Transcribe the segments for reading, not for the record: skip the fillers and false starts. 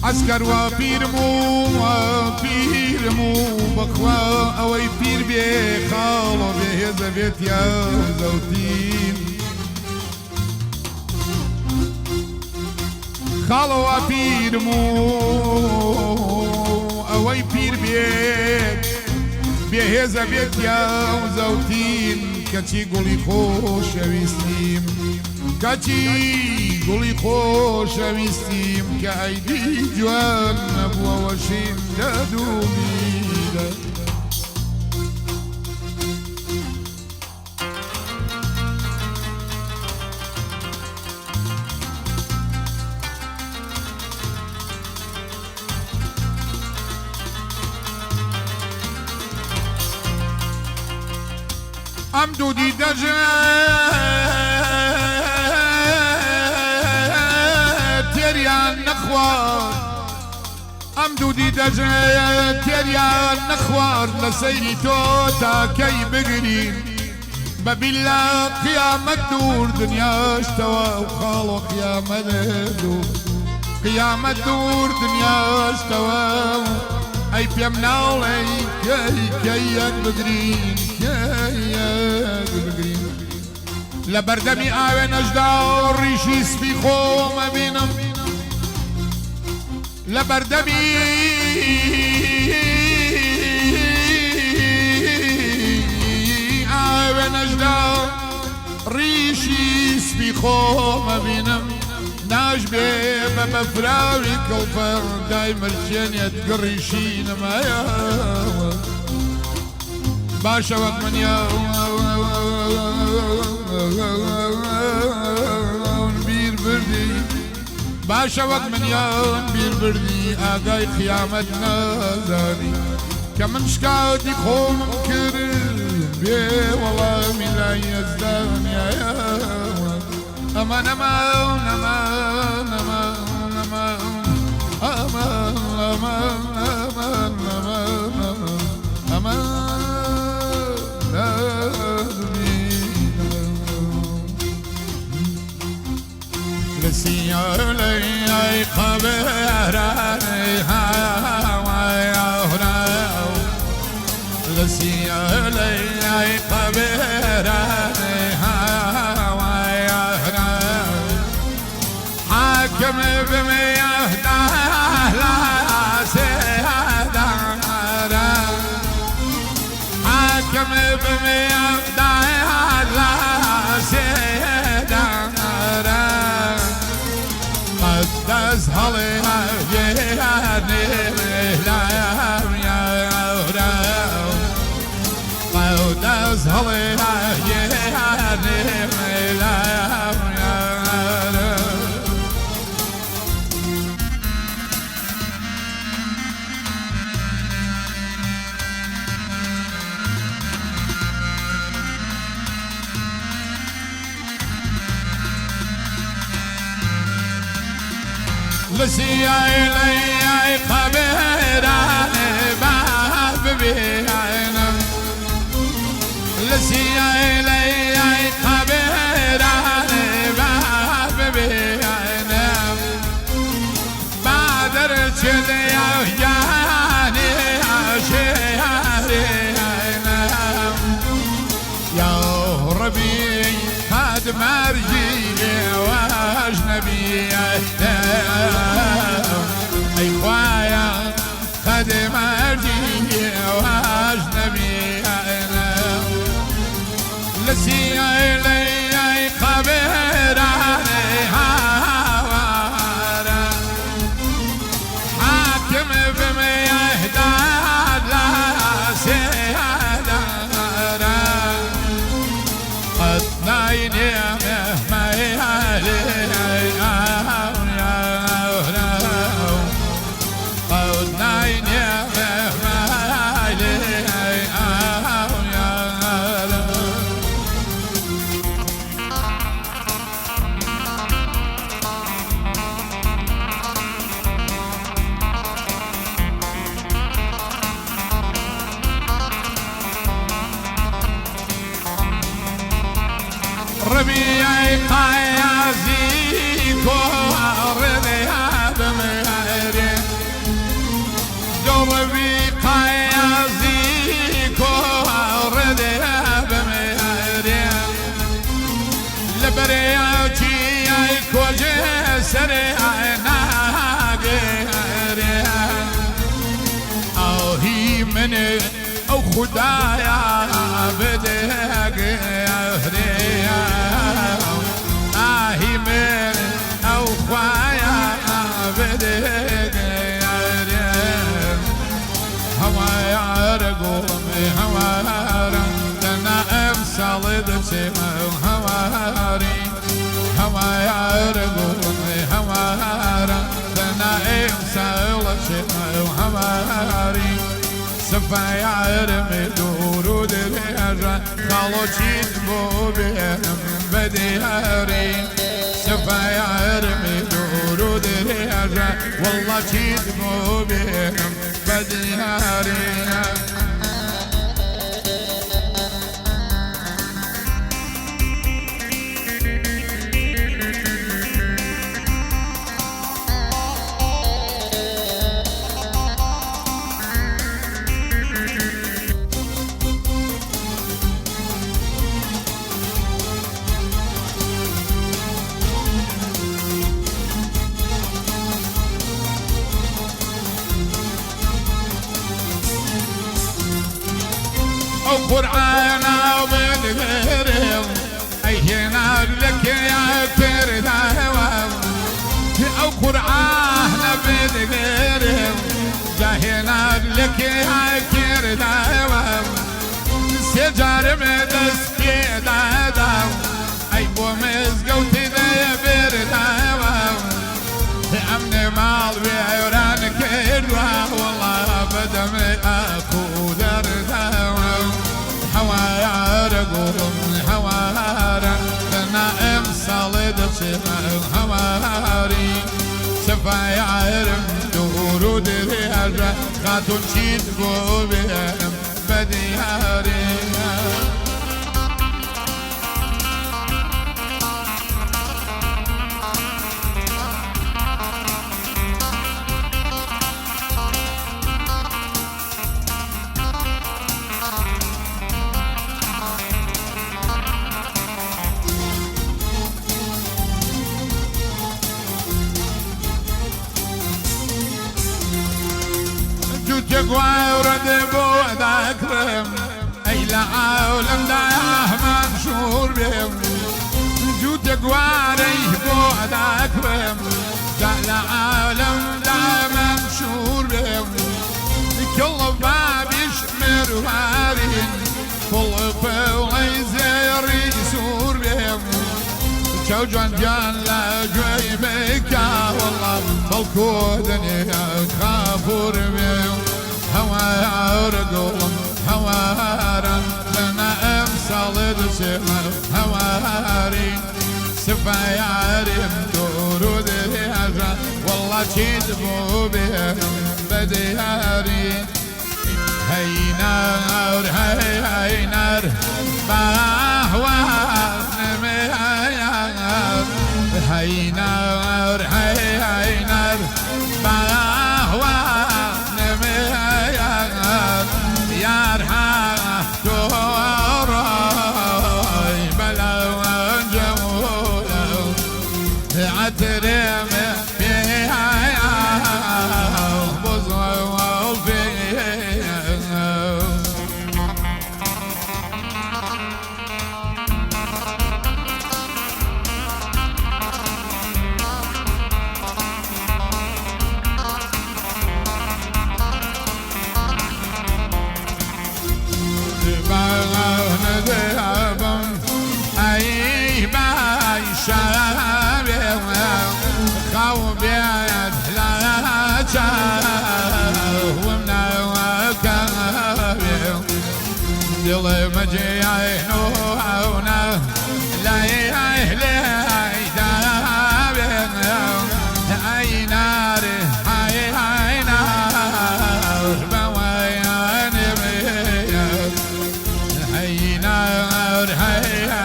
عسكر وبيرمو بخوا اوي بير بي خالو بهذا بيت يا زوتين خالو وبيرمو اوي بير بيت بهذا بيت يا زوتين كاتشي قولي خوش ويسليم كاتشي قولي خوش ويسليم كأيدي جوان نبوة وشين دادومي ام دودی دجا تریان نخوار ام دودی دجا تریان نخوار لسیری تو تا کی بگرین ببیلا قیامت دور دنیاش توا وخالو قیامت دور قیامت دور دنیاش توا ای پیم نالی کی بگرین لبردمي آوين أجدار ريشي سبيخو ما بينم لبردمي آوين أجدار ريشي سبيخو ما بينم ناجبي بمفراوي كوفر دايما الجنية تقريشين ما يا باشا وقت من بير بردي باشا وقت من بير بردي آقاي قيامتنا زاري كمن شكاوتي خوم كرم بي والله من لا يزدان يا أمان أمان أمان أمان أمان أمان أمان أمان أمان لسيالي خبراني هاوي لسيالي خبراني هاوي حاكم بميهده لا سيادة حاكم بميهده لا سيادة قدس هلي جياني لا يا قدس هلي جياني لا لسيالي خبراني باب بيعنا لسيالي خبراني باب بيعنا بادر كذا يعني عشيرينا يا ربي هاد مرجي واجنبي اي خوايا خدم ارجي واجنبي انا لسيالي خبراني هاوارا حاكم بميهده لا سيادة قد نايني مهما يالي ربيعي قيازي كور ذهب مهري قلبي قيازيك ورد بميري لبرياتي ايك وجه سريعنا قيري اوهي مني او خدايا بدك يهديها اهي من او خوايا بدك يهديها هوا يعرقومي هوا لنا امسالد بسيما هواري هوا يعرقومي هوا لنا امسالد بسيما هواري سفا يعرمي دورو دريجا خالو جيد بو بيهم بدياري سفا يعرمي دورو دريجا والله جيد بو بيهم بدياري قرآن ومن غيره أينا لك يا كرداوة أو قرآن من غيره جاهنا لك يا كرداوة سجار مدس كدادا أي بومز قوتي ذا برداوة أمن مال بيوران كدوا والله بدمي أكو درداوة هوا يعرقهم هوارا لنا امصالد بسيما هواري سفا يعرم دورو دريجا خاتون شيد بو بهم بدياري جوتي ورد بود اكرم اي العالم داه منشور بهم جوتي قواري بود اكرم العالم داه منشور بهم كل باب يشمر وارين كل فولي زيري سور بهم شوجان جان لا جويبك والله بالكودني خافور بهم هوا يعرقهم هوارا لنا امصالد بسيما هواري سفا يعرم دورو دريجا والله جيدبو بهم بدياري هاي نار هاي نار باهوار نميار هاي نار هاي نار باهوار نميار يارحا توراي بلا جمولا عترم فيها بزوال فيها دل مجيئين وهونا لا يهلي دابين اي نار اي نار بويان بيان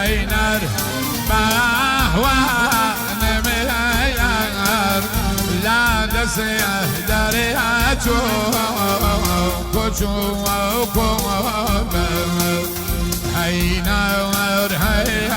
اي نار باهوان بيان لا سیاه داری اچو کچو و کم هی نور هی